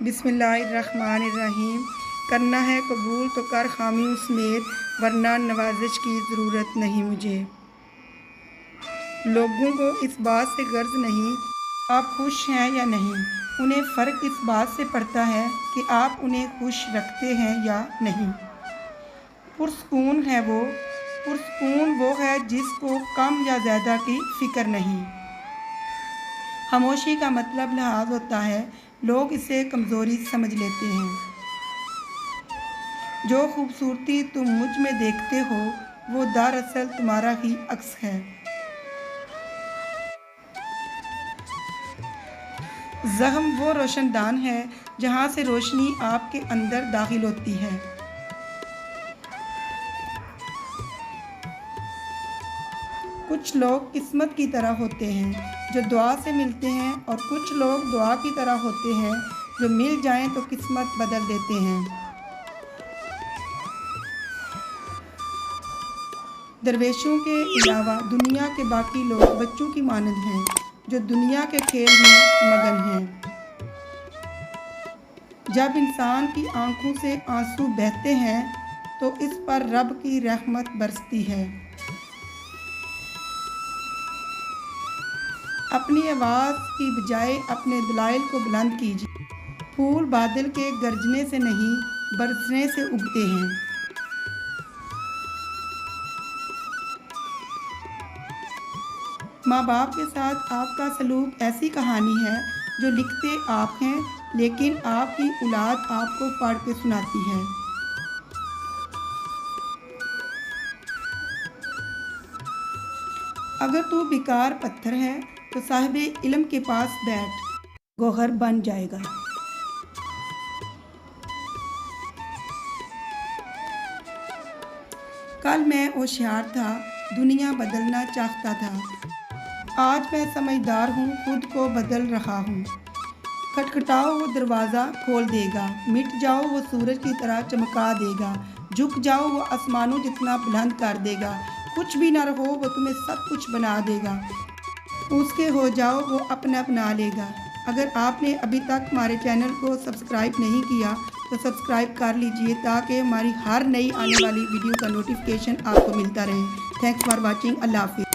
بسم اللہ الرحمن الرحیم۔ کرنا ہے قبول تو کر خامیوں سمیت، ورنہ نوازش کی ضرورت نہیں مجھے۔ لوگوں کو اس بات سے غرض نہیں آپ خوش ہیں یا نہیں، انہیں فرق اس بات سے پڑتا ہے کہ آپ انہیں خوش رکھتے ہیں یا نہیں۔ پرسکون وہ ہے جس کو کم یا زیادہ کی فکر نہیں۔ خاموشی کا مطلب لحاظ ہوتا ہے، لوگ اسے کمزوری سمجھ لیتے ہیں۔ جو خوبصورتی تم مجھ میں دیکھتے ہو وہ دراصل تمہارا ہی عکس ہے۔ زخم وہ روشن دان ہے جہاں سے روشنی آپ کے اندر داخل ہوتی ہے۔ کچھ لوگ قسمت کی طرح ہوتے ہیں جو دعا سے ملتے ہیں، اور کچھ لوگ دعا کی طرح ہوتے ہیں جو مل جائیں تو قسمت بدل دیتے ہیں۔ درویشوں کے علاوہ دنیا کے باقی لوگ بچوں کی مانند ہیں جو دنیا کے کھیل میں مگن ہیں۔ جب انسان کی آنکھوں سے آنسو بہتے ہیں تو اس پر رب کی رحمت برستی ہے۔ اپنی آواز کی بجائے اپنے دلائل کو بلند کیجیے۔ پھول بادل کے گرجنے سے نہیں، برسنے سے اگتے ہیں۔ ماں باپ کے ساتھ آپ کا سلوک ایسی کہانی ہے جو لکھتے آپ ہیں، لیکن آپ کی اولاد آپ کو پڑھ کے سناتی ہے۔ اگر تو بیکار پتھر ہے تو صاحب علم کے پاس بیٹھ، گوہر بن جائے گا۔ کل میں ہوشیار تھا، دنیا بدلنا چاہتا تھا۔ آج میں سمجھدار ہوں، خود کو بدل رہا ہوں۔ کھٹکھٹاؤ وہ دروازہ کھول دے گا، مٹ جاؤ وہ سورج کی طرح چمکا دے گا، جھک جاؤ وہ آسمانوں جتنا بلند کر دے گا، کچھ بھی نہ رہو وہ تمہیں سب کچھ بنا دے گا، اس کے ہو جاؤ وہ اپنا اپنا لے گا۔ اگر آپ نے ابھی تک ہمارے چینل کو سبسکرائب نہیں کیا تو سبسکرائب کر لیجئے تاکہ ہماری ہر نئی آنے والی ویڈیو کا نوٹیفیکیشن آپ کو ملتا رہے۔ Thanks for watching. اللہ حافظ۔